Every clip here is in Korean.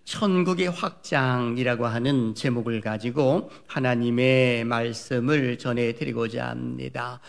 천국의 확장이라고 하는 제목을 가지고 하나님의 말씀을 전해드리고자 합니다.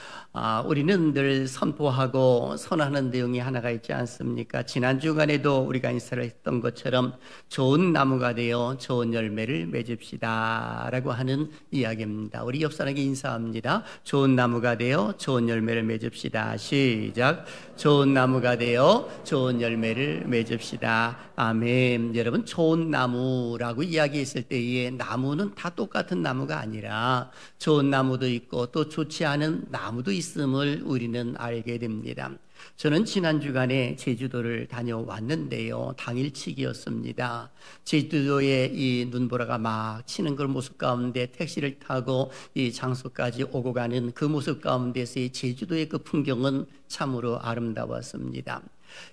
우리는 늘 선포하고 선언하는 내용이 하나가 있지 않습니까? 지난 주간에도 우리가 인사를 했던 것처럼 좋은 나무가 되어 좋은 열매를 맺읍시다 라고 하는 이야기입니다. 우리 옆 사람에게 인사합니다. 좋은 나무가 되어 좋은 열매를 맺읍시다. 시작. 좋은 나무가 되어 좋은 열매를 맺읍시다. 아멘. 여러분, 좋은 나무라고 이야기했을 때에 나무는 다 똑같은 나무가 아니라 좋은 나무도 있고 또 좋지 않은 나무도 있음을 우리는 알게 됩니다. 저는 지난 주간에 제주도를 다녀왔는데요. 당일치기였습니다. 제주도에 이 눈보라가 막 치는 그 모습 가운데 택시를 타고 이 장소까지 오고 가는 그 모습 가운데서의 제주도의 그 풍경은 참으로 아름다웠습니다.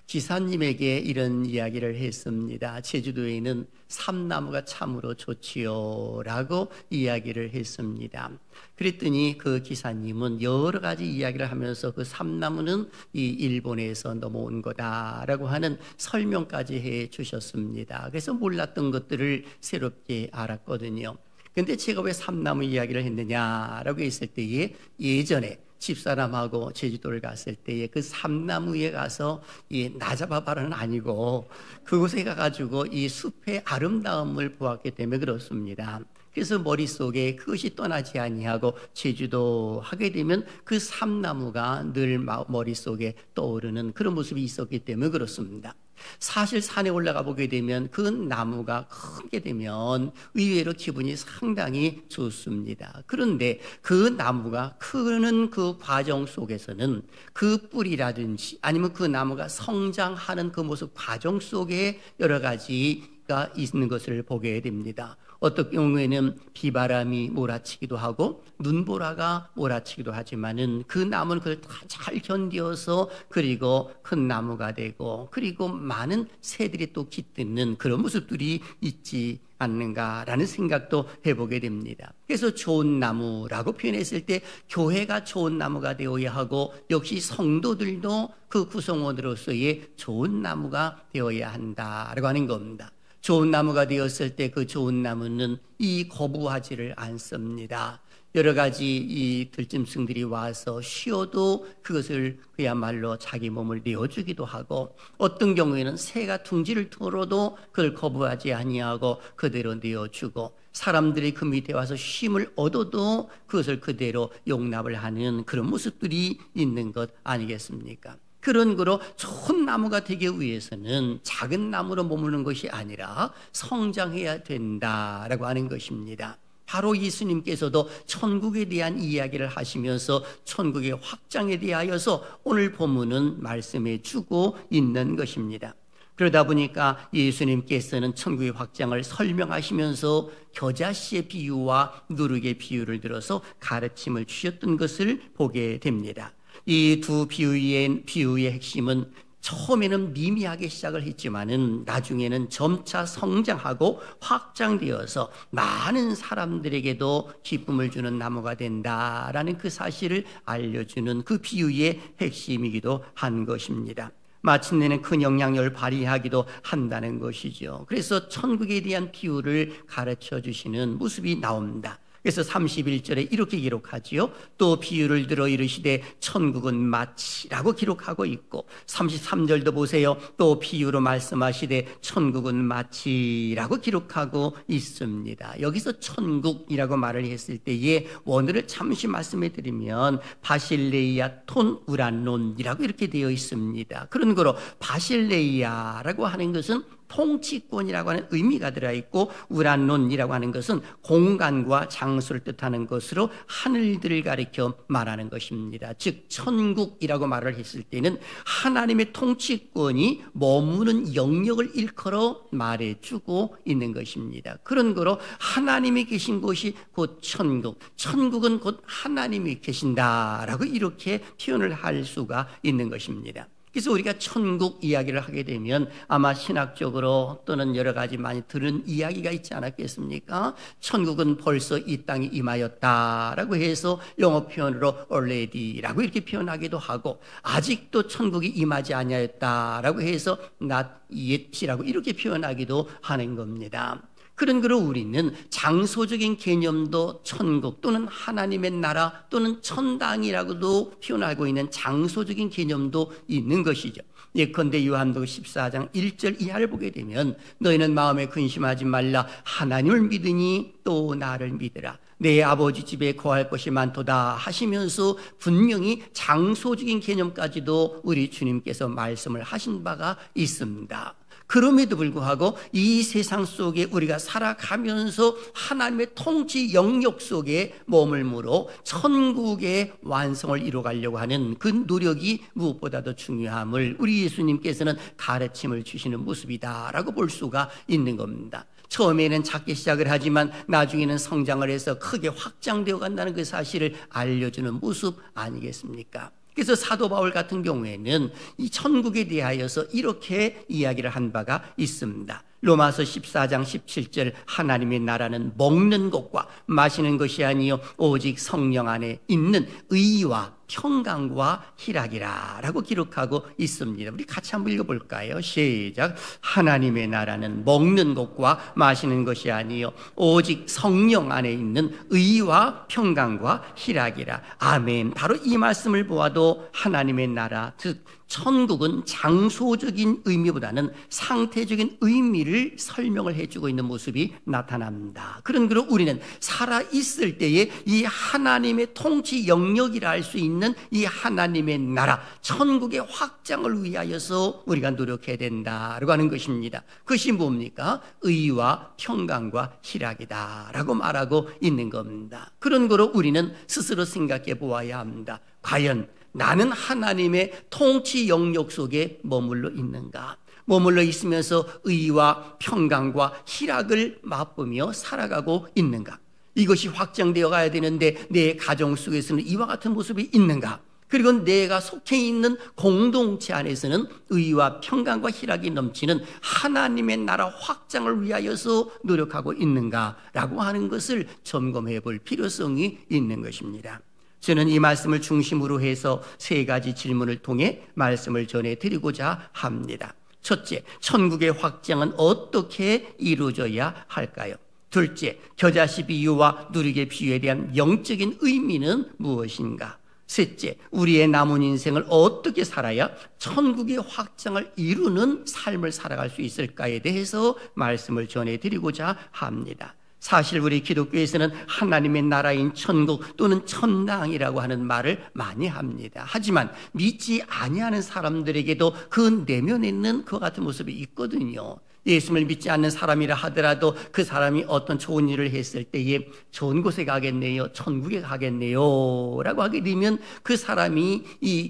기사님에게 이런 이야기를 했습니다. 제주도에는 삼나무가 참으로 좋지요 라고 이야기를 했습니다. 그랬더니 그 기사님은 여러 가지 이야기를 하면서 그 삼나무는 이 일본에서 넘어온 거다라고 하는 설명까지 해 주셨습니다. 그래서 몰랐던 것들을 새롭게 알았거든요. 근데 제가 왜 삼나무 이야기를 했느냐라고 했을 때에 예전에 집사람하고 제주도를 갔을 때에 그 삼나무에 가서 이 나잡아봐라는 아니고 그곳에 가가지고 이 숲의 아름다움을 보았기 때문에 그렇습니다. 그래서 머릿속에 그것이 떠나지 아니하고 제주도 하게 되면 그 삼나무가 늘 머릿속에 떠오르는 그런 모습이 있었기 때문에 그렇습니다. 사실 산에 올라가 보게 되면 그 나무가 크게 되면 의외로 기분이 상당히 좋습니다. 그런데 그 나무가 크는 그 과정 속에서는 그 뿌리라든지 아니면 그 나무가 성장하는 그 모습 과정 속에 여러 가지가 있는 것을 보게 됩니다. 어떤 경우에는 비바람이 몰아치기도 하고 눈보라가 몰아치기도 하지만은 그 나무는 그걸 다 잘 견디어서 그리고 큰 나무가 되고 그리고 많은 새들이 또 깃드는 그런 모습들이 있지 않는가라는 생각도 해보게 됩니다. 그래서 좋은 나무라고 표현했을 때 교회가 좋은 나무가 되어야 하고 역시 성도들도 그 구성원으로서의 좋은 나무가 되어야 한다라고 하는 겁니다. 좋은 나무가 되었을 때 그 좋은 나무는 이 거부하지를 않습니다. 여러 가지 이 들짐승들이 와서 쉬어도 그것을 그야말로 자기 몸을 내어주기도 하고 어떤 경우에는 새가 둥지를 털어도 그걸 거부하지 아니하고 그대로 내어주고 사람들이 그 밑에 와서 쉼을 얻어도 그것을 그대로 용납을 하는 그런 모습들이 있는 것 아니겠습니까? 그런 거로 좋은 나무가 되기 위해서는 작은 나무로 머무는 것이 아니라 성장해야 된다라고 하는 것입니다. 바로 예수님께서도 천국에 대한 이야기를 하시면서 천국의 확장에 대하여서 오늘 본문은 말씀해 주고 있는 것입니다. 그러다 보니까 예수님께서는 천국의 확장을 설명하시면서 겨자씨의 비유와 누룩의 비유를 들어서 가르침을 주셨던 것을 보게 됩니다. 이 두 비유의 핵심은 처음에는 미미하게 시작을 했지만은 나중에는 점차 성장하고 확장되어서 많은 사람들에게도 기쁨을 주는 나무가 된다라는 그 사실을 알려주는 그 비유의 핵심이기도 한 것입니다. 마침내는 큰 영향력을 발휘하기도 한다는 것이죠. 그래서 천국에 대한 비유를 가르쳐 주시는 모습이 나옵니다. 그래서 31절에 이렇게 기록하지요. 또 비유를 들어 이르시되 천국은 마치라고 기록하고 있고 33절도 보세요. 또 비유로 말씀하시되 천국은 마치라고 기록하고 있습니다. 여기서 천국이라고 말을 했을 때에 원어를 잠시 말씀해 드리면 바실레이아 톤 우란논이라고 이렇게 되어 있습니다. 그런 거로 바실레이아라고 하는 것은 통치권이라고 하는 의미가 들어있고 우란논이라고 하는 것은 공간과 장소를 뜻하는 것으로 하늘들을 가리켜 말하는 것입니다. 즉 천국이라고 말을 했을 때는 하나님의 통치권이 머무는 영역을 일컬어 말해주고 있는 것입니다. 그런 거로 하나님이 계신 곳이 곧 천국, 천국은 곧 하나님이 계신다라고 이렇게 표현을 할 수가 있는 것입니다. 그래서 우리가 천국 이야기를 하게 되면 아마 신학적으로 또는 여러 가지 많이 들은 이야기가 있지 않았겠습니까? 천국은 벌써 이 땅에 임하였다라고 해서 영어 표현으로 already라고 이렇게 표현하기도 하고, 아직도 천국이 임하지 아니하였다라고 해서 not yet이라고 이렇게 표현하기도 하는 겁니다. 그런 거로 우리는 장소적인 개념도 천국 또는 하나님의 나라 또는 천당이라고도 표현하고 있는 장소적인 개념도 있는 것이죠. 예컨대 요한복음 14장 1절 이하를 보게 되면 너희는 마음에 근심하지 말라. 하나님을 믿으니 또 나를 믿으라. 내 아버지 집에 거할 것이 많도다 하시면서 분명히 장소적인 개념까지도 우리 주님께서 말씀을 하신 바가 있습니다. 그럼에도 불구하고 이 세상 속에 우리가 살아가면서 하나님의 통치 영역 속에 머물므로 천국의 완성을 이루어가려고 하는 그 노력이 무엇보다도 중요함을 우리 예수님께서는 가르침을 주시는 모습이다라고 볼 수가 있는 겁니다. 처음에는 작게 시작을 하지만 나중에는 성장을 해서 크게 확장되어 간다는 그 사실을 알려주는 모습 아니겠습니까? 그래서 사도 바울 같은 경우에는 이 천국에 대하여서 이렇게 이야기를 한 바가 있습니다. 로마서 14장 17절 하나님의 나라는 먹는 것과 마시는 것이 아니요 오직 성령 안에 있는 의와 평강과 희락이라 라고 기록하고 있습니다. 우리 같이 한번 읽어볼까요? 시작. 하나님의 나라는 먹는 것과 마시는 것이 아니요 오직 성령 안에 있는 의와 평강과 희락이라. 아멘. 바로 이 말씀을 보아도 하나님의 나라, 즉 천국은 장소적인 의미보다는 상태적인 의미를 설명을 해주고 있는 모습이 나타납니다. 그런 그로 우리는 살아있을 때에 이 하나님의 통치 영역이라 할 수 있는 이 하나님의 나라, 천국의 확장을 위하여서 우리가 노력해야 된다라고 하는 것입니다. 그것이 뭡니까? 의와 평강과 희락이다 라고 말하고 있는 겁니다. 그런 거로 우리는 스스로 생각해 보아야 합니다. 과연 나는 하나님의 통치 영역 속에 머물러 있는가? 머물러 있으면서 의와 평강과 희락을 맛보며 살아가고 있는가? 이것이 확장되어 가야 되는데 내 가정 속에서는 이와 같은 모습이 있는가? 그리고 내가 속해 있는 공동체 안에서는 의와 평강과 희락이 넘치는 하나님의 나라 확장을 위하여서 노력하고 있는가라고 하는 것을 점검해 볼 필요성이 있는 것입니다. 저는 이 말씀을 중심으로 해서 세 가지 질문을 통해 말씀을 전해드리고자 합니다. 첫째, 천국의 확장은 어떻게 이루어져야 할까요? 둘째, 겨자씨 비유와 누룩의 비유에 대한 영적인 의미는 무엇인가? 셋째, 우리의 남은 인생을 어떻게 살아야 천국의 확장을 이루는 삶을 살아갈 수 있을까에 대해서 말씀을 전해드리고자 합니다. 사실 우리 기독교에서는 하나님의 나라인 천국 또는 천당이라고 하는 말을 많이 합니다. 하지만 믿지 아니하는 사람들에게도 그 내면에 있는 그와 같은 모습이 있거든요. 예수를 믿지 않는 사람이라 하더라도 그 사람이 어떤 좋은 일을 했을 때에 좋은 곳에 가겠네요, 천국에 가겠네요 라고 하게 되면 그 사람이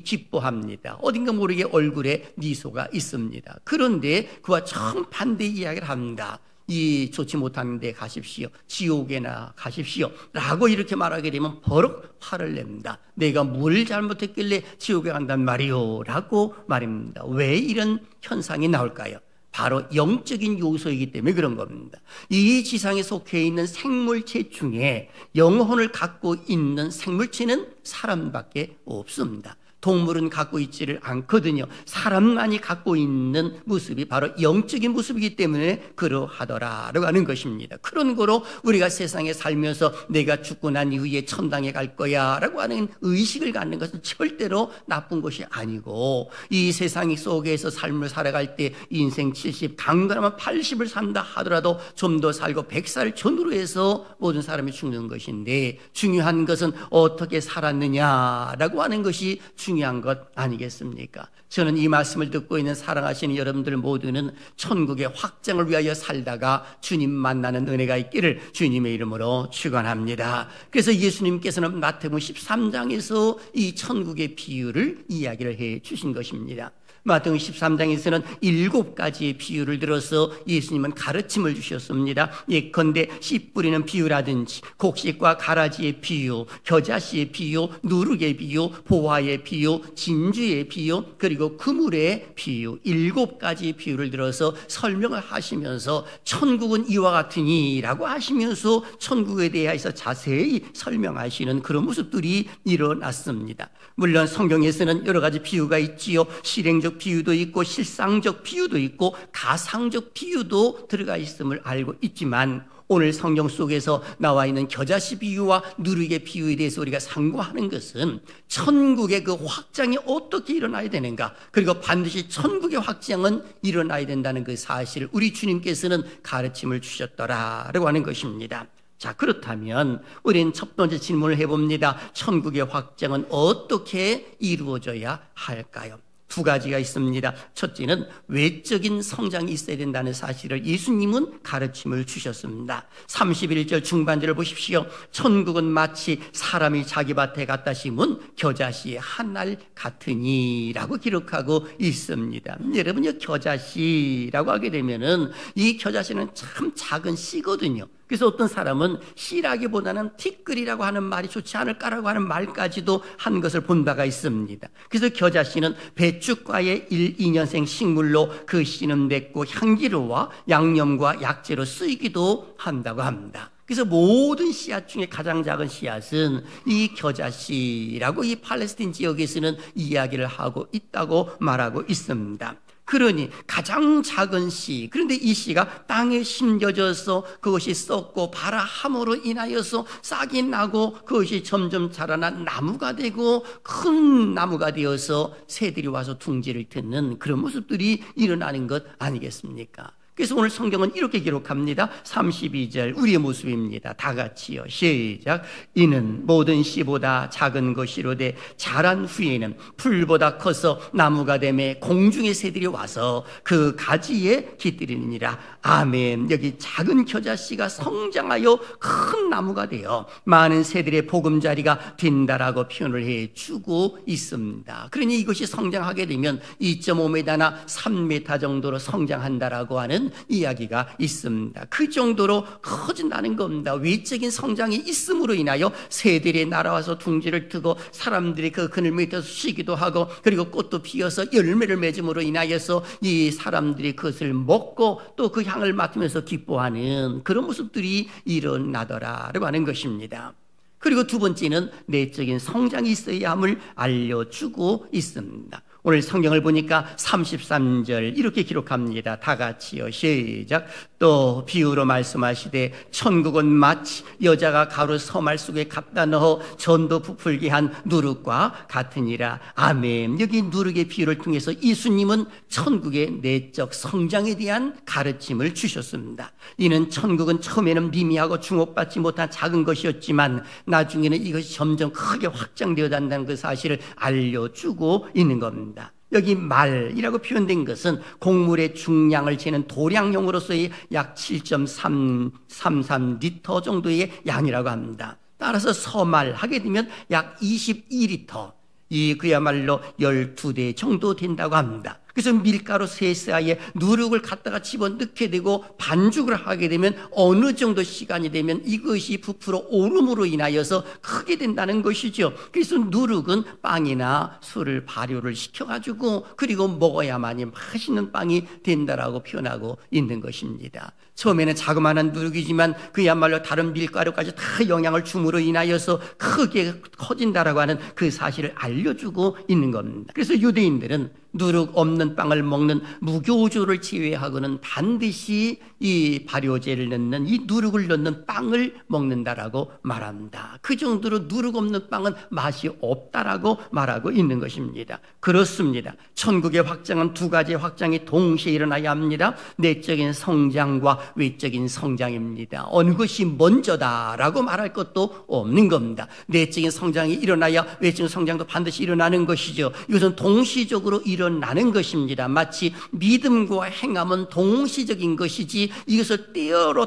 기뻐합니다. 어딘가 모르게 얼굴에 미소가 있습니다. 그런데 그와 정반대 이야기를 합니다. 이 좋지 못한 데 가십시오, 지옥에나 가십시오 라고 이렇게 말하게 되면 버럭 화를 냅니다. 내가 뭘 잘못했길래 지옥에 간단 말이오 라고 말입니다. 왜 이런 현상이 나올까요? 바로 영적인 요소이기 때문에 그런 겁니다. 이 지상에 속해 있는 생물체 중에 영혼을 갖고 있는 생물체는 사람밖에 없습니다. 동물은 갖고 있지를 않거든요. 사람만이 갖고 있는 모습이 바로 영적인 모습이기 때문에 그러하더라라고 하는 것입니다. 그런 거로 우리가 세상에 살면서 내가 죽고 난 이후에 천당에 갈 거야 라고 하는 의식을 갖는 것은 절대로 나쁜 것이 아니고, 이 세상 속에서 삶을 살아갈 때 인생 70, 강건하면 80을 산다 하더라도 좀 더 살고 100살 전후로 해서 모든 사람이 죽는 것인데, 중요한 것은 어떻게 살았느냐라고 하는 것이 중요한 것 아니겠습니까? 저는 이 말씀을 듣고 있는 사랑하시는 여러분들 모두는 천국의 확장을 위하여 살다가 주님 만나는 은혜가 있기를 주님의 이름으로 축원합니다. 그래서 예수님께서는 마태복음 13장에서 이 천국의 비유를 이야기를 해 주신 것입니다. 마태복음 13장에서는 7가지의 비유를 들어서 예수님은 가르침을 주셨습니다. 예컨대 씨 뿌리는 비유라든지 곡식과 가라지의 비유, 겨자씨의 비유, 누룩의 비유, 보화의 비유, 진주의 비유, 그리고 그물의 비유, 7가지 비유를 들어서 설명을 하시면서 천국은 이와 같으니라고 하시면서 천국에 대해서 자세히 설명하시는 그런 모습들이 일어났습니다. 물론 성경에서는 여러 가지 비유가 있지요. 실행적 비유도 있고 실상적 비유도 있고 가상적 비유도 들어가 있음을 알고 있지만 오늘 성경 속에서 나와 있는 겨자씨 비유와 누룩의 비유에 대해서 우리가 상고하는 것은 천국의 그 확장이 어떻게 일어나야 되는가, 그리고 반드시 천국의 확장은 일어나야 된다는 그 사실을 우리 주님께서는 가르침을 주셨더라라고 하는 것입니다. 자, 그렇다면 우리는 첫 번째 질문을 해봅니다. 천국의 확장은 어떻게 이루어져야 할까요? 2가지가 있습니다. 첫째는 외적인 성장이 있어야 된다는 사실을 예수님은 가르침을 주셨습니다. 31절 중반절을 보십시오. 천국은 마치 사람이 자기 밭에 갖다 심은 겨자씨 한 알 같으니 라고 기록하고 있습니다. 여러분요, 겨자씨라고 하게 되면은 이 겨자씨는 참 작은 씨거든요. 그래서 어떤 사람은 씨라기보다는 티끌이라고 하는 말이 좋지 않을까라고 하는 말까지도 한 것을 본 바가 있습니다. 그래서 겨자씨는 배춧가의 1, 2년생 식물로 그 씨는 맺고 향기로와 양념과 약재로 쓰이기도 한다고 합니다. 그래서 모든 씨앗 중에 가장 작은 씨앗은 이 겨자씨라고 이 팔레스틴 지역에서는 이야기를 하고 있다고 말하고 있습니다. 그러니 가장 작은 씨, 그런데 이 씨가 땅에 심겨져서 그것이 썩고 바라함으로 인하여서 싹이 나고 그것이 점점 자라나 나무가 되고 큰 나무가 되어서 새들이 와서 둥지를 듣는 그런 모습들이 일어나는 것 아니겠습니까? 그래서 오늘 성경은 이렇게 기록합니다. 32절 우리의 모습입니다. 다 같이요. 시작. 이는 모든 씨보다 작은 것이로되 자란 후에는 풀보다 커서 나무가 되매 공중의 새들이 와서 그 가지에 깃들이니라. 아멘. 여기 작은 겨자씨가 성장하여 큰 나무가 되어 많은 새들의 보금자리가 된다라고 표현을 해주고 있습니다. 그러니 이것이 성장하게 되면 2.5m나 3m 정도로 성장한다라고 하는 이야기가 있습니다. 그 정도로 커진다는 겁니다. 외적인 성장이 있음으로 인하여 새들이 날아와서 둥지를 트고 사람들이 그 그늘 밑에서 쉬기도 하고 그리고 꽃도 피어서 열매를 맺음으로 인하여서 이 사람들이 그것을 먹고 또 그 향을 맡으면서 기뻐하는 그런 모습들이 일어나더라라고 하는 것입니다. 그리고 2번째는 내적인 성장이 있어야 함을 알려주고 있습니다. 오늘 성경을 보니까 33절 이렇게 기록합니다. 다 같이요. 시작. 또 비유로 말씀하시되 천국은 마치 여자가 가루 서말 속에 갖다 넣어 전도 부풀게 한 누룩과 같으니라. 아멘. 여기 누룩의 비유를 통해서 예수님은 천국의 내적 성장에 대한 가르침을 주셨습니다. 이는 천국은 처음에는 미미하고 주목받지 못한 작은 것이었지만 나중에는 이것이 점점 크게 확장되어 간다는 그 사실을 알려주고 있는 겁니다. 여기 말이라고 표현된 것은 곡물의 중량을 재는 도량형으로서의 약 7.33리터 정도의 양이라고 합니다. 따라서 서말 하게 되면 약 22리터, 이 그야말로 12대 정도 된다고 합니다. 그래서 밀가루 세사에 누룩을 갖다가 집어넣게 되고 반죽을 하게 되면 어느 정도 시간이 되면 이것이 부풀어 오름으로 인하여서 크게 된다는 것이죠. 그래서 누룩은 빵이나 술을 발효를 시켜가지고 그리고 먹어야만이 맛있는 빵이 된다라고 표현하고 있는 것입니다. 처음에는 자그마한 누룩이지만 그야말로 다른 밀가루까지 다 영향을 줌으로 인하여서 크게 커진다라고 하는 그 사실을 알려주고 있는 겁니다. 그래서 유대인들은 누룩 없는 빵을 먹는 무교주를 제외하고는 반드시 이 발효제를 넣는 이 누룩을 넣는 빵을 먹는다라고 말합니다. 그 정도로 누룩 없는 빵은 맛이 없다라고 말하고 있는 것입니다. 그렇습니다. 천국의 확장은 2가지의 확장이 동시에 일어나야 합니다. 내적인 성장과 외적인 성장입니다. 어느 것이 먼저다라고 말할 것도 없는 겁니다. 내적인 성장이 일어나야 외적인 성장도 반드시 일어나는 것이죠. 이것은 동시적으로 일어나는 일어나는 것입니다. 마치 믿음과 행함은 동시적인 것이지 이것을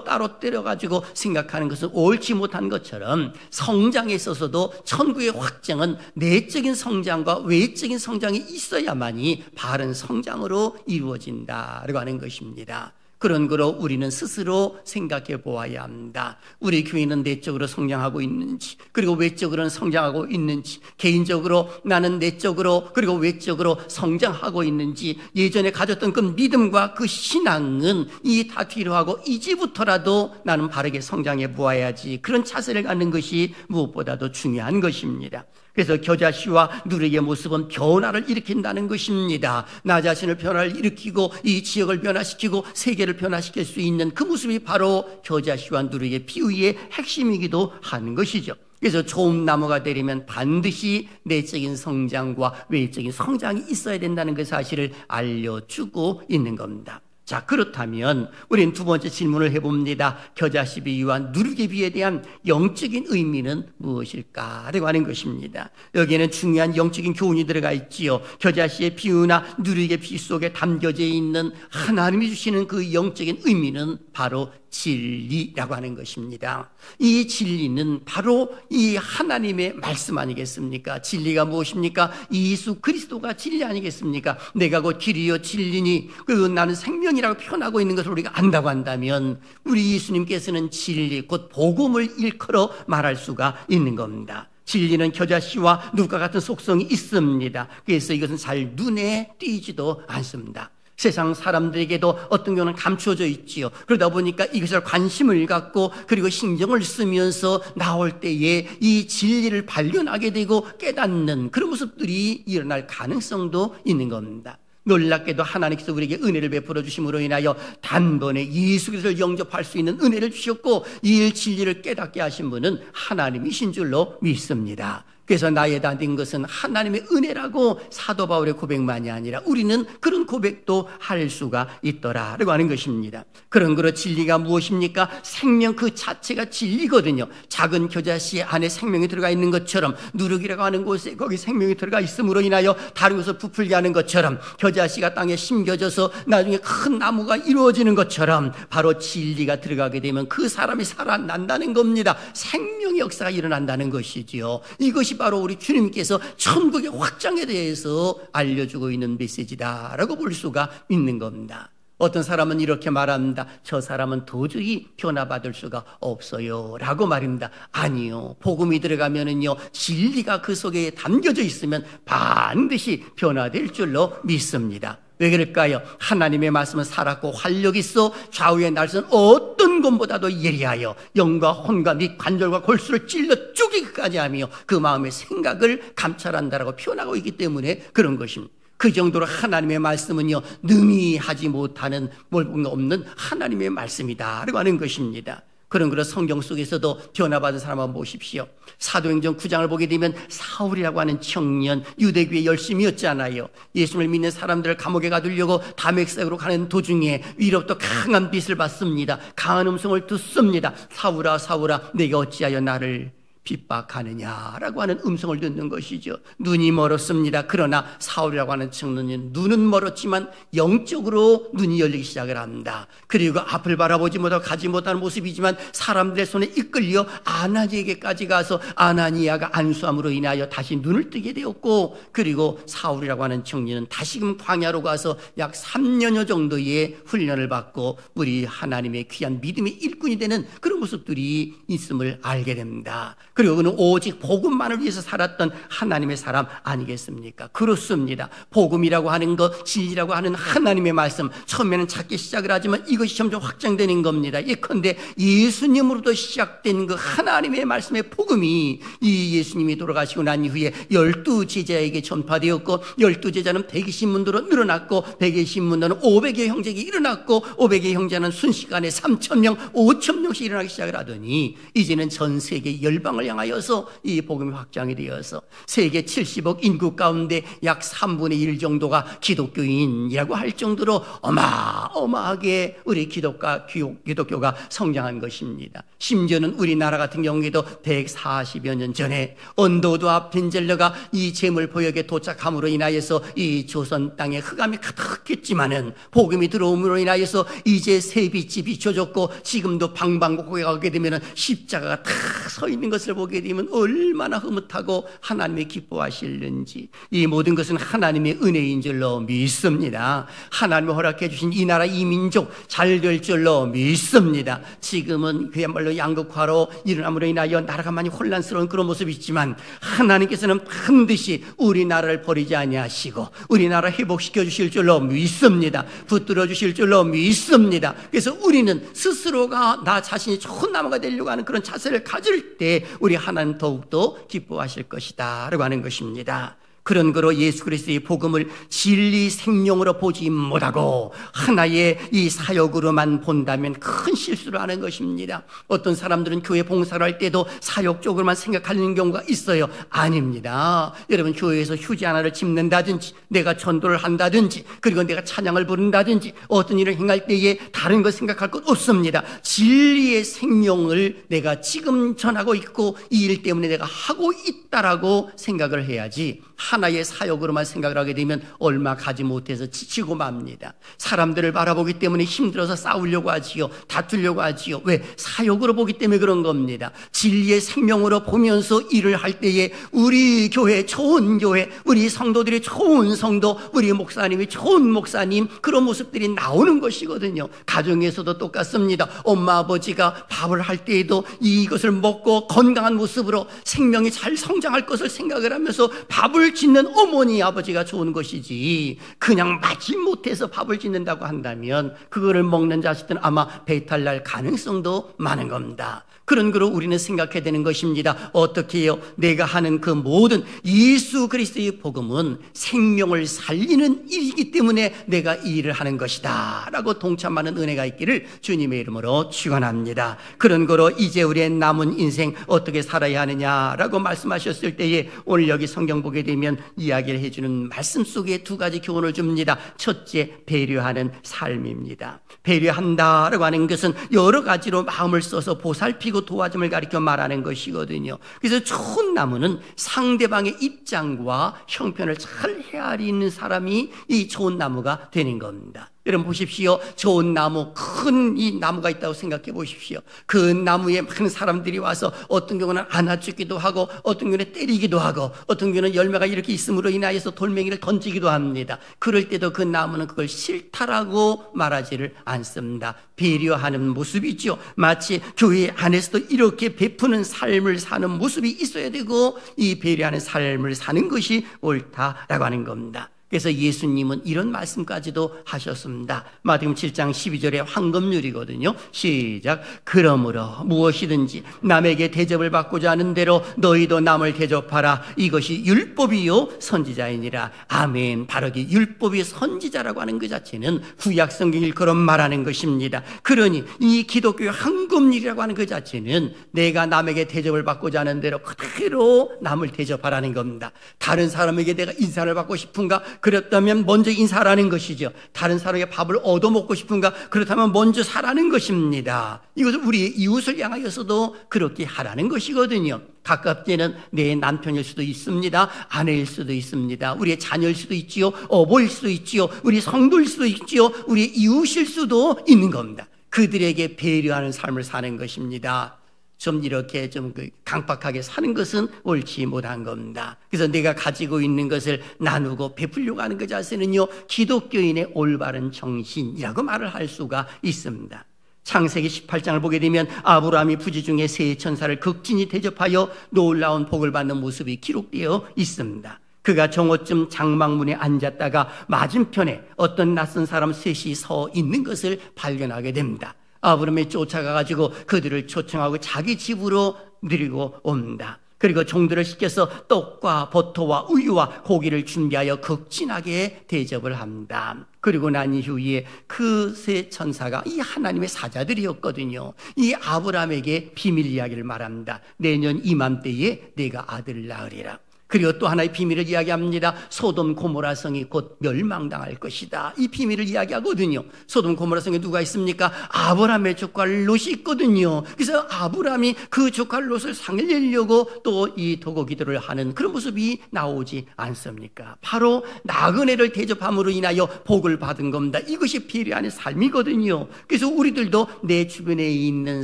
따로 떼어가지고 생각하는 것은 옳지 못한 것처럼 성장에 있어서도 천국의 확장은 내적인 성장과 외적인 성장이 있어야만이 바른 성장으로 이루어진다라고 하는 것입니다. 그런 거로 우리는 스스로 생각해 보아야 합니다. 우리 교회는 내적으로 성장하고 있는지, 그리고 외적으로는 성장하고 있는지, 개인적으로 나는 내적으로 그리고 외적으로 성장하고 있는지, 예전에 가졌던 그 믿음과 그 신앙은 이 다 필요하고 이제부터라도 나는 바르게 성장해 보아야지, 그런 자세를 갖는 것이 무엇보다도 중요한 것입니다. 그래서 겨자씨와 누룩의 모습은 변화를 일으킨다는 것입니다. 나 자신을 변화를 일으키고 이 지역을 변화시키고 세계를 변화시킬 수 있는 그 모습이 바로 겨자씨와 누룩의 비유의 핵심이기도 하는 것이죠. 그래서 좋은 나무가 되려면 반드시 내적인 성장과 외적인 성장이 있어야 된다는 그 사실을 알려주고 있는 겁니다. 자, 그렇다면 우리는 두 번째 질문을 해봅니다. 겨자씨 비유와 누룩의 비유에 대한 영적인 의미는 무엇일까라고 하는 것입니다. 여기에는 중요한 영적인 교훈이 들어가 있지요. 겨자씨의 비유나 누룩의 비유 속에 담겨져 있는 하나님이 주시는 그 영적인 의미는 바로 진리라고 하는 것입니다. 이 진리는 바로 이 하나님의 말씀 아니겠습니까? 진리가 무엇입니까? 예수 그리스도가 진리 아니겠습니까? 내가 곧 길이요 진리니 그리고 나는 생명이라고 표현하고 있는 것을 우리가 안다고 한다면 우리 예수님께서는 진리 곧 복음을 일컬어 말할 수가 있는 겁니다. 진리는 겨자씨와 누룩과 같은 속성이 있습니다. 그래서 이것은 잘 눈에 띄지도 않습니다. 세상 사람들에게도 어떤 경우는 감추어져 있지요. 그러다 보니까 이것을 관심을 갖고 그리고 신경을 쓰면서 나올 때에 이 진리를 발견하게 되고 깨닫는 그런 모습들이 일어날 가능성도 있는 겁니다. 놀랍게도 하나님께서 우리에게 은혜를 베풀어 주심으로 인하여 단번에 예수 그리스도를 영접할 수 있는 은혜를 주셨고 이 진리를 깨닫게 하신 분은 하나님이신 줄로 믿습니다. 그래서 나에 닿은 것은 하나님의 은혜라고 사도 바울의 고백만이 아니라 우리는 그런 고백도 할 수가 있더라라고 하는 것입니다. 그런 거로 진리가 무엇입니까? 생명 그 자체가 진리거든요. 작은 겨자씨 안에 생명이 들어가 있는 것처럼 누룩이라고 하는 곳에 거기 생명이 들어가 있음으로 인하여 다른 곳을 부풀게 하는 것처럼 겨자씨가 땅에 심겨져서 나중에 큰 나무가 이루어지는 것처럼 바로 진리가 들어가게 되면 그 사람이 살아난다는 겁니다. 생명의 역사가 일어난다는 것이지요. 이것이 바로 우리 주님께서 천국의 확장에 대해서 알려주고 있는 메시지다라고 볼 수가 있는 겁니다. 어떤 사람은 이렇게 말합니다. 저 사람은 도저히 변화받을 수가 없어요 라고 말입니다. 아니요, 복음이 들어가면은요 진리가 그 속에 담겨져 있으면 반드시 변화될 줄로 믿습니다. 왜 그럴까요? 하나님의 말씀은 살았고 활력 있어 좌우의 날선 어떤 것보다도 예리하여 영과 혼과 및 관절과 골수를 찔러 쪼개기까지 하며 그 마음의 생각을 감찰한다라고 표현하고 있기 때문에 그런 것입니다. 그 정도로 하나님의 말씀은요 능히 하지 못하는 뭔가 없는 하나님의 말씀이다라고 하는 것입니다. 그런 그런 성경 속에서도 변화받은 사람 한번 보십시오. 사도행전 9장을 보게 되면 사울이라고 하는 청년, 유대교의 열심이었잖아요. 예수를 믿는 사람들을 감옥에 가두려고 다메섹으로 가는 도중에 위로부터 강한 빛을 받습니다. 강한 음성을 듣습니다. 사울아 사울아 내가 어찌하여 나를 핍박하느냐라고 하는 음성을 듣는 것이죠. 눈이 멀었습니다. 그러나 사울이라고 하는 청년은 눈은 멀었지만 영적으로 눈이 열리기 시작을 합니다. 그리고 앞을 바라보지 못하고 가지 못하는 모습이지만 사람들의 손에 이끌려 아나니에게까지 가서 아나니아가 안수함으로 인하여 다시 눈을 뜨게 되었고, 그리고 사울이라고 하는 청년은 다시금 광야로 가서 약 3년여 정도의 훈련을 받고 우리 하나님의 귀한 믿음의 일꾼이 되는 그런 모습들이 있음을 알게 됩니다. 그리고 그는 오직 복음만을 위해서 살았던 하나님의 사람 아니겠습니까? 그렇습니다. 복음이라고 하는 것, 진리라고 하는 하나님의 말씀, 처음에는 작게 시작을 하지만 이것이 점점 확장되는 겁니다. 예컨대 예수님으로부터 시작된 그 하나님의 말씀의 복음이 이 예수님이 돌아가시고 난 이후에 12제자에게 전파되었고, 12제자는 120문도로 늘어났고, 120문도는 500의 형제가 일어났고, 500의 형제는 순식간에 3,000명, 5,000명씩 일어나기 확장하기 시작을 하더니 이제는 전 세계 열방을 향하여서 이 복음이 확장이 되어서 세계 70억 인구 가운데 약 3분의 1 정도가 기독교인이라고 할 정도로 어마어마하게 우리 기독교가 성장한 것입니다. 심지어는 우리나라 같은 경우에도 140여 년 전에 언더우드와 벤젤러가 이 재물포역에 도착함으로 인하여서 이 조선 땅에 흑암이 가득했지만은 복음이 들어옴으로 인하여서 이제 새빛이 비춰졌고 지금도 방방곡곡에 가게 되면 십자가가 다 서 있는 것을 보게 되면 얼마나 흐뭇하고 하나님이 기뻐하시는지, 이 모든 것은 하나님의 은혜인 줄로 믿습니다. 하나님이 허락해 주신 이 나라 이 민족 잘 될 줄로 믿습니다. 지금은 그야말로 양극화로 일어남으로 인하여 나라가 많이 혼란스러운 그런 모습이 있지만 하나님께서는 반드시 우리나라를 버리지 아니하시고 우리나라 회복시켜 주실 줄로 믿습니다. 붙들어 주실 줄로 믿습니다. 그래서 우리는 스스로가 나 자신이 좋은 나무가 되려고 하는 그런 자세를 가질 때 우리 하나님 더욱더 기뻐하실 것이다 라고 하는 것입니다. 그런 거로 예수 그리스도의 복음을 진리 생명으로 보지 못하고 하나의 이 사역으로만 본다면 큰 실수를 하는 것입니다. 어떤 사람들은 교회 봉사를 할 때도 사역적으로만 생각하는 경우가 있어요. 아닙니다. 여러분, 교회에서 휴지 하나를 짚는다든지 내가 전도를 한다든지 그리고 내가 찬양을 부른다든지 어떤 일을 행할 때에 다른 거 생각할 것 없습니다. 진리의 생명을 내가 지금 전하고 있고 이 일 때문에 내가 하고 있다라고 생각을 해야지, 하나의 사역으로만 생각을 하게 되면 얼마 가지 못해서 지치고 맙니다. 사람들을 바라보기 때문에 힘들어서 싸우려고 하지요. 다투려고 하지요. 왜? 사역으로 보기 때문에 그런 겁니다. 진리의 생명으로 보면서 일을 할 때에 우리 교회 좋은 교회, 우리 성도들이 좋은 성도, 우리 목사님이 좋은 목사님, 그런 모습들이 나오는 것이거든요. 가정에서도 똑같습니다. 엄마 아버지가 밥을 할 때에도 이것을 먹고 건강한 모습으로 생명이 잘 성장할 것을 생각을 하면서 밥을 짓는 어머니 아버지가 좋은 것이지, 그냥 마지못해서 밥을 짓는다고 한다면 그거를 먹는 자식들은 아마 배탈 날 가능성도 많은 겁니다. 그런 거로 우리는 생각해야 되는 것입니다. 어떻게 해요? 내가 하는 그 모든 예수 그리스도의 복음은 생명을 살리는 일이기 때문에 내가 이 일을 하는 것이다 라고 동참하는 은혜가 있기를 주님의 이름으로 축원합니다. 그런 거로 이제 우리의 남은 인생 어떻게 살아야 하느냐라고 말씀하셨을 때에 오늘 여기 성경 보게 되면 이야기를 해주는 말씀 속에 두 가지 교훈을 줍니다. 첫째, 배려하는 삶입니다. 배려한다라고 하는 것은 여러 가지로 마음을 써서 보살피고 도와줌을 가리켜 말하는 것이거든요. 그래서 좋은 나무는 상대방의 입장과 형편을 잘 헤아리는 사람이 이 좋은 나무가 되는 겁니다. 여러분 보십시오. 좋은 나무, 큰 이 나무가 있다고 생각해 보십시오. 그 나무에 많은 사람들이 와서 어떤 경우는 안아주기도 하고 어떤 경우는 때리기도 하고 어떤 경우는 열매가 이렇게 있음으로 인하여서 돌멩이를 던지기도 합니다. 그럴 때도 그 나무는 그걸 싫다라고 말하지를 않습니다. 배려하는 모습이죠. 마치 교회 안에서도 이렇게 베푸는 삶을 사는 모습이 있어야 되고 이 배려하는 삶을 사는 것이 옳다라고 하는 겁니다. 그래서 예수님은 이런 말씀까지도 하셨습니다. 마태복음 7장 12절에 황금률이거든요. 시작. 그러므로 무엇이든지 남에게 대접을 받고자 하는 대로 너희도 남을 대접하라. 이것이 율법이요 선지자이니라. 아멘. 바로 이 율법이 선지자라고 하는 그 자체는 구약 성경 일컬어 말하는 것입니다. 그러니 이 기독교의 황금률이라고 하는 그 자체는 내가 남에게 대접을 받고자 하는 대로 그대로 남을 대접하라는 겁니다. 다른 사람에게 내가 인사를 받고 싶은가? 그렇다면 먼저 인사하라는 것이죠. 다른 사람에게 밥을 얻어먹고 싶은가? 그렇다면 먼저 사라는 것입니다. 이것은 우리의 이웃을 향하여서도 그렇게 하라는 것이거든요. 가깝게는 내 남편일 수도 있습니다. 아내일 수도 있습니다. 우리의 자녀일 수도 있지요. 어버일 수도 있지요. 우리 성도일 수도 있지요. 우리의 이웃일 수도 있는 겁니다. 그들에게 배려하는 삶을 사는 것입니다. 좀 이렇게 좀 강박하게 사는 것은 옳지 못한 겁니다. 그래서 내가 가지고 있는 것을 나누고 베풀려고 하는 그 자세는요, 기독교인의 올바른 정신이라고 말을 할 수가 있습니다. 창세기 18장을 보게 되면 아브라함이 부지 중에 세 천사를 극진히 대접하여 놀라운 복을 받는 모습이 기록되어 있습니다. 그가 정오쯤 장막문에 앉았다가 맞은편에 어떤 낯선 사람 셋이 서 있는 것을 발견하게 됩니다. 아브라함이 쫓아가가지고 그들을 초청하고 자기 집으로 데리고 옵니다. 그리고 종들을 시켜서 떡과 버터와 우유와 고기를 준비하여 극진하게 대접을 합니다. 그리고 난 이후에 그 세 천사가 이 하나님의 사자들이었거든요. 이 아브라함에게 비밀 이야기를 말합니다. 내년 이맘때에 내가 아들을 낳으리라. 그리고 또 하나의 비밀을 이야기합니다. 소돔 고모라 성이 곧 멸망당할 것이다. 이 비밀을 이야기하거든요. 소돔 고모라 성에 누가 있습니까? 아브라함의 조카 롯이 있거든요. 그래서 아브라함이 그 조카 롯을 살리려고 또 이 도고 기도를 하는 그런 모습이 나오지 않습니까? 바로 나그네를 대접함으로 인하여 복을 받은 겁니다. 이것이 비례하는 삶이거든요. 그래서 우리들도 내 주변에 있는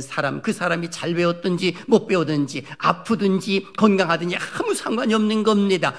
사람, 그 사람이 잘 배웠든지 못 배우든지 아프든지 건강하든지 아무 상관이 없는 겁니다.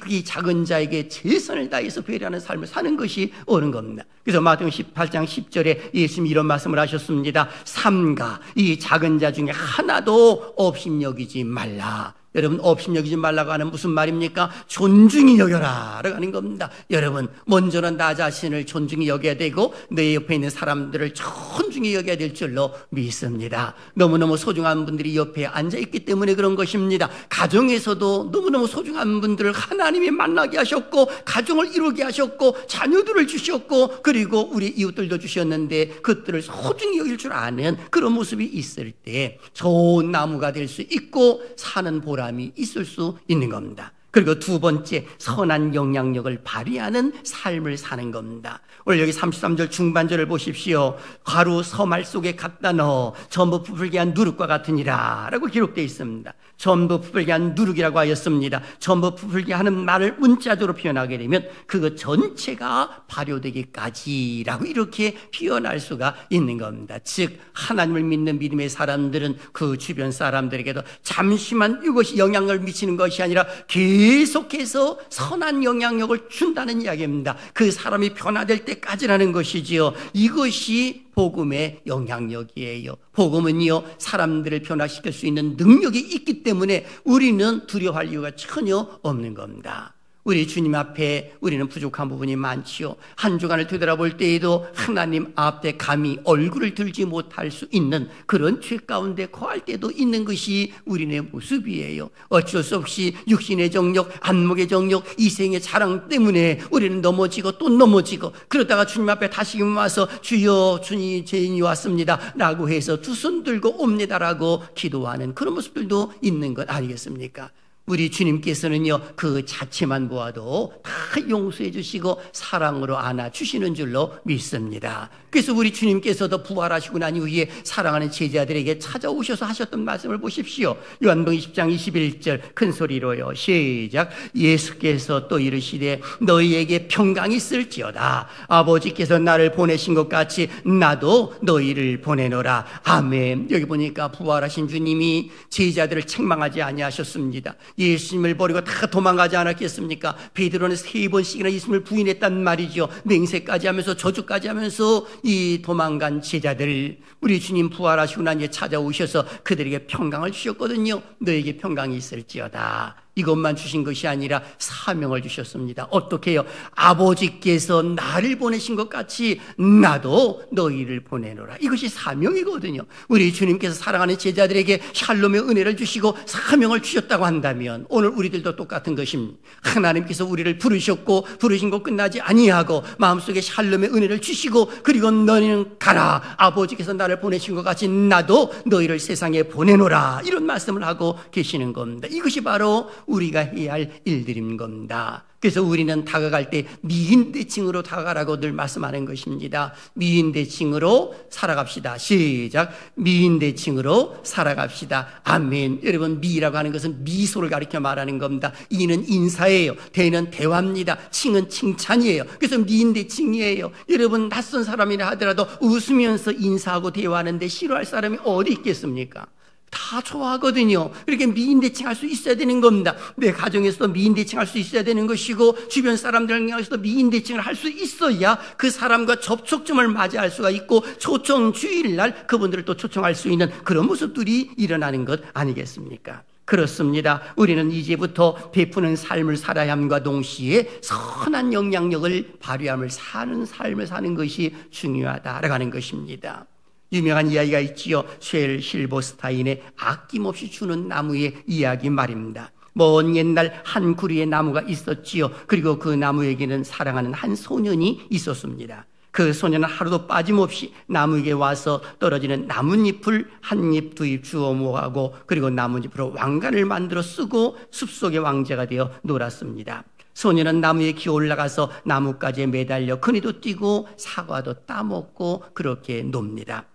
이 작은 자에게 최선을 다해서 배려하는 삶을 사는 것이 옳은 겁니다. 그래서 마태복음 18장 10절에 예수님이 이런 말씀을 하셨습니다. 삼가 이 작은 자 중에 하나도 업신여기지 말라. 여러분, 업신여기지 말라고 하는 무슨 말입니까? 존중히 여겨라 라고 하는 겁니다. 여러분, 먼저는 나 자신을 존중히 여겨야 되고 내 옆에 있는 사람들을 존중히 여겨야 될 줄로 믿습니다. 너무너무 소중한 분들이 옆에 앉아있기 때문에 그런 것입니다. 가정에서도 너무너무 소중한 분들을 하나님이 만나게 하셨고 가정을 이루게 하셨고 자녀들을 주셨고 그리고 우리 이웃들도 주셨는데 그들을 소중히 여길 줄 아는 그런 모습이 있을 때 좋은 나무가 될 수 있고 사는 보람이 있을 수 있는 겁니다. 그리고 두 번째, 선한 영향력을 발휘하는 삶을 사는 겁니다. 오늘 여기 33절 중반절을 보십시오. 가루 서말 속에 갖다 넣어 전부 부풀게 한 누룩과 같으니라 라고 기록되어 있습니다. 전부 부풀게 한 누룩이라고 하였습니다. 전부 부풀게 하는 말을 문자적으로 표현하게 되면 그것 전체가 발효되기까지라고 이렇게 표현할 수가 있는 겁니다. 즉 하나님을 믿는 믿음의 사람들은 그 주변 사람들에게도 잠시만 이것이 영향을 미치는 것이 아니라 계속해서 선한 영향력을 준다는 이야기입니다. 그 사람이 변화될 때까지라는 것이지요. 이것이 복음의 영향력이에요. 복음은요, 사람들을 변화시킬 수 있는 능력이 있기 때문에 우리는 두려워할 이유가 전혀 없는 겁니다. 우리 주님 앞에 우리는 부족한 부분이 많지요. 한 주간을 되돌아볼 때에도 하나님 앞에 감히 얼굴을 들지 못할 수 있는 그런 죄 가운데 거할 때도 있는 것이 우리의 모습이에요. 어쩔 수 없이 육신의 정욕, 안목의 정욕, 이생의 자랑 때문에 우리는 넘어지고 또 넘어지고 그러다가 주님 앞에 다시금 와서 주여 주님 죄인이 왔습니다 라고 해서 두 손 들고 옵니다라고 기도하는 그런 모습들도 있는 것 아니겠습니까? 우리 주님께서는요, 그 자체만 보아도 다 용서해 주시고 사랑으로 안아주시는 줄로 믿습니다. 그래서 우리 주님께서도 부활하시고 난 이후에 사랑하는 제자들에게 찾아오셔서 하셨던 말씀을 보십시오. 요한복음 20장 21절 큰 소리로요. 시작. 예수께서 또 이르시되 너희에게 평강이 있을지어다. 아버지께서 나를 보내신 것 같이 나도 너희를 보내노라. 아멘. 여기 보니까 부활하신 주님이 제자들을 책망하지 아니하셨습니다. 예수님을 버리고 다 도망가지 않았겠습니까? 베드로는 3번씩이나 예수님을 부인했단 말이죠. 맹세까지 하면서 저주까지 하면서 이 도망간 제자들, 우리 주님 부활하시고 난 뒤에 찾아오셔서 그들에게 평강을 주셨거든요. 너에게 평강이 있을지어다. 이것만 주신 것이 아니라 사명을 주셨습니다. 어떻게 해요? 아버지께서 나를 보내신 것 같이 나도 너희를 보내노라. 이것이 사명이거든요. 우리 주님께서 사랑하는 제자들에게 샬롬의 은혜를 주시고 사명을 주셨다고 한다면 오늘 우리들도 똑같은 것입니다. 하나님께서 우리를 부르셨고 부르신 것 끝나지 아니하고 마음속에 샬롬의 은혜를 주시고 그리고 너희는 가라. 아버지께서 나를 보내신 것 같이 나도 너희를 세상에 보내노라. 이런 말씀을 하고 계시는 겁니다. 이것이 바로 우리가 해야 할 일들인 겁니다. 그래서 우리는 다가갈 때 미인대칭으로 다가가라고 늘 말씀하는 것입니다. 미인대칭으로 살아갑시다. 시작. 미인대칭으로 살아갑시다. 아멘. 여러분, 미라고 하는 것은 미소를 가리켜 말하는 겁니다. 이는 인사예요. 대는 대화입니다. 칭은 칭찬이에요. 그래서 미인대칭이에요. 여러분, 낯선 사람이라 하더라도 웃으면서 인사하고 대화하는데 싫어할 사람이 어디 있겠습니까? 다 좋아하거든요. 그렇게 미인대칭할 수 있어야 되는 겁니다. 내 가정에서도 미인대칭할 수 있어야 되는 것이고 주변 사람들을 향해서도 미인대칭을 할 수 있어야 그 사람과 접촉점을 맞이할 수가 있고 초청 주일날 그분들을 또 초청할 수 있는 그런 모습들이 일어나는 것 아니겠습니까? 그렇습니다. 우리는 이제부터 베푸는 삶을 살아야 함과 동시에 선한 영향력을 발휘함을 사는 삶을 사는 것이 중요하다라고 하는 것입니다. 유명한 이야기가 있지요. 쉘 실버스타인의 아낌없이 주는 나무의 이야기 말입니다. 먼 옛날 한 구리의 나무가 있었지요. 그리고 그 나무에게는 사랑하는 한 소년이 있었습니다. 그 소년은 하루도 빠짐없이 나무에게 와서 떨어지는 나뭇잎을 한 잎, 두 잎 주워 모아고 그리고 나뭇잎으로 왕관을 만들어 쓰고 숲속의 왕자가 되어 놀았습니다. 소년은 나무에 기어 올라가서 나뭇가지에 매달려 그네도 뛰고 사과도 따먹고 그렇게 놉니다.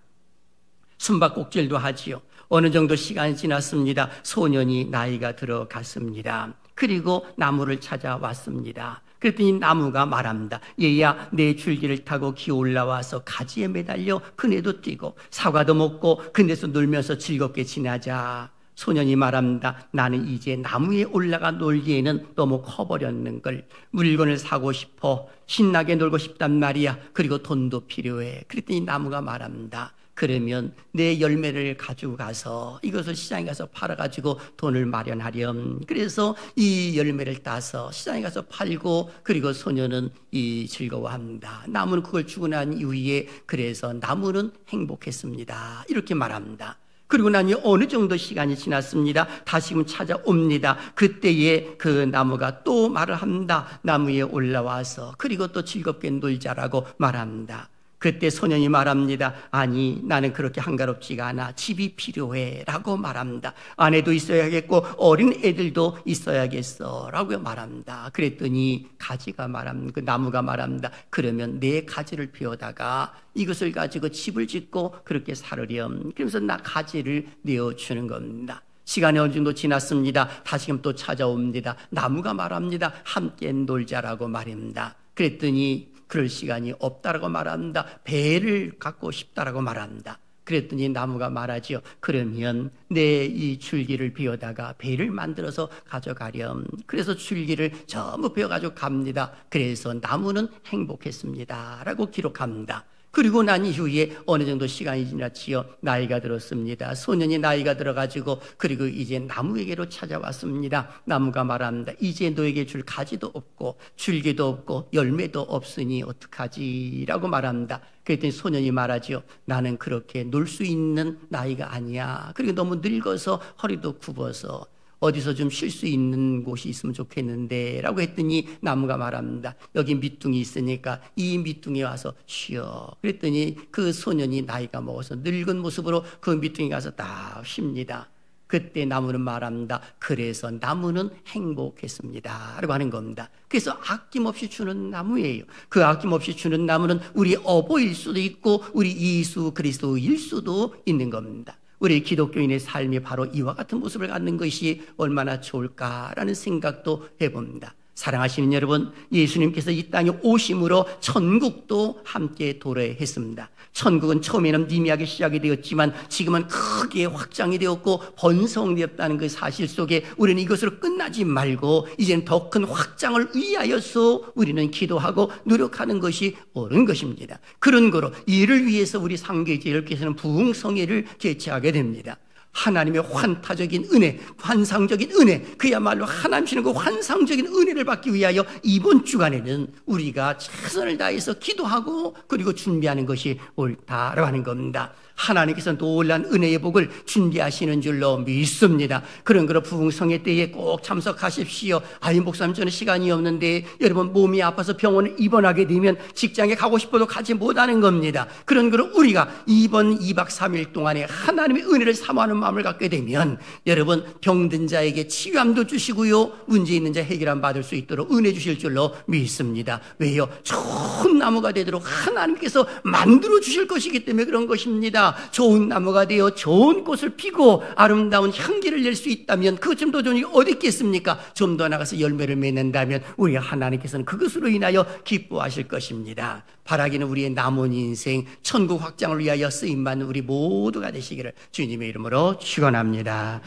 숨바꼭질도 하지요. 어느 정도 시간이 지났습니다. 소년이 나이가 들어갔습니다. 그리고 나무를 찾아왔습니다. 그랬더니 나무가 말합니다. 얘야, 내 줄기를 타고 기어 올라와서 가지에 매달려 그네도 뛰고 사과도 먹고 그네서 놀면서 즐겁게 지내자. 소년이 말합니다. 나는 이제 나무에 올라가 놀기에는 너무 커버렸는걸. 물건을 사고 싶어. 신나게 놀고 싶단 말이야. 그리고 돈도 필요해. 그랬더니 나무가 말합니다. 그러면 내 열매를 가지고 가서 이것을 시장에 가서 팔아가지고 돈을 마련하렴. 그래서 이 열매를 따서 시장에 가서 팔고 그리고 소년은 즐거워합니다. 나무는 그걸 주고 난 이후에 그래서 나무는 행복했습니다. 이렇게 말합니다. 그리고 나니 어느 정도 시간이 지났습니다. 다시금 찾아옵니다. 그때에 그 나무가 또 말을 합니다. 나무 위에 올라와서 그리고 또 즐겁게 놀자라고 말합니다. 그때 소년이 말합니다. 아니, 나는 그렇게 한가롭지가 않아. 집이 필요해 라고 말합니다. 아내도 있어야겠고 어린 애들도 있어야겠어 라고 말합니다. 그랬더니 가지가 말합니다. 그 나무가 말합니다. 그러면 내 가지를 피워다가 이것을 가지고 집을 짓고 그렇게 살으렴. 그러면서 나 가지를 내어주는 겁니다. 시간이 어느 정도 지났습니다. 다시금 또 찾아옵니다. 나무가 말합니다. 함께 놀자라고 말입니다. 그랬더니 그럴 시간이 없다라고 말합니다. 배를 갖고 싶다라고 말합니다. 그랬더니 나무가 말하지요. 그러면 내 이 줄기를 비워다가 배를 만들어서 가져가렴. 그래서 줄기를 전부 비워가지고 갑니다. 그래서 나무는 행복했습니다 라고 기록합니다. 그리고 난 이후에 어느 정도 시간이 지났지요. 나이가 들었습니다. 소년이 나이가 들어가지고 그리고 이제 나무에게로 찾아왔습니다. 나무가 말합니다. 이제 너에게 줄 가지도 없고 줄기도 없고 열매도 없으니 어떡하지? 라고 말합니다. 그랬더니 소년이 말하지요. 나는 그렇게 놀 수 있는 나이가 아니야. 그리고 너무 늙어서 허리도 굽어서 어디서 좀 쉴 수 있는 곳이 있으면 좋겠는데 라고 했더니 나무가 말합니다. 여기 밑둥이 있으니까 이 밑둥에 와서 쉬어. 그랬더니 그 소년이 나이가 먹어서 늙은 모습으로 그 밑둥에 가서 딱 쉽니다. 그때 나무는 말합니다. 그래서 나무는 행복했습니다 라고 하는 겁니다. 그래서 아낌없이 주는 나무예요. 그 아낌없이 주는 나무는 우리 어버이일 수도 있고 우리 예수 그리스도일 수도 있는 겁니다. 우리 기독교인의 삶이 바로 이와 같은 모습을 갖는 것이 얼마나 좋을까라는 생각도 해봅니다. 사랑하시는 여러분, 예수님께서 이 땅에 오심으로 천국도 함께 도래했습니다. 천국은 처음에는 미미하게 시작이 되었지만 지금은 크게 확장이 되었고 번성되었다는 그 사실 속에 우리는 이것으로 끝나지 말고 이제는 더 큰 확장을 위하여서 우리는 기도하고 노력하는 것이 옳은 것입니다. 그런 거로 이를 위해서 우리 상계제일교회에서는 부흥성회를 개최하게 됩니다. 하나님의 환타적인 은혜, 환상적인 은혜, 그야말로 하나님 주시는 그 환상적인 은혜를 받기 위하여 이번 주간에는 우리가 최선을 다해서 기도하고 그리고 준비하는 것이 옳다라고 하는 겁니다. 하나님께서 놀란 은혜의 복을 준비하시는 줄로 믿습니다. 그런 거로 부흥성회 때에 꼭 참석하십시오. 아이 목사님, 저는 시간이 없는데 여러분 몸이 아파서 병원을 입원하게 되면 직장에 가고 싶어도 가지 못하는 겁니다. 그런 거로 우리가 이번 2박 3일 동안에 하나님의 은혜를 사모하는 마음을 갖게 되면 여러분 병든 자에게 치유함도 주시고요, 문제 있는 자 해결함 받을 수 있도록 은혜 주실 줄로 믿습니다. 왜요? 좋은 나무가 되도록 하나님께서 만들어 주실 것이기 때문에 그런 것입니다. 좋은 나무가 되어 좋은 꽃을 피고 아름다운 향기를 낼 수 있다면 그것 좀 더 좋은 일이 어디 있겠습니까? 좀 더 나가서 열매를 맺는다면 우리 하나님께서는 그것으로 인하여 기뻐하실 것입니다. 바라기는 우리의 남은 인생 천국 확장을 위하여 쓰임받는 우리 모두가 되시기를 주님의 이름으로 축원합니다.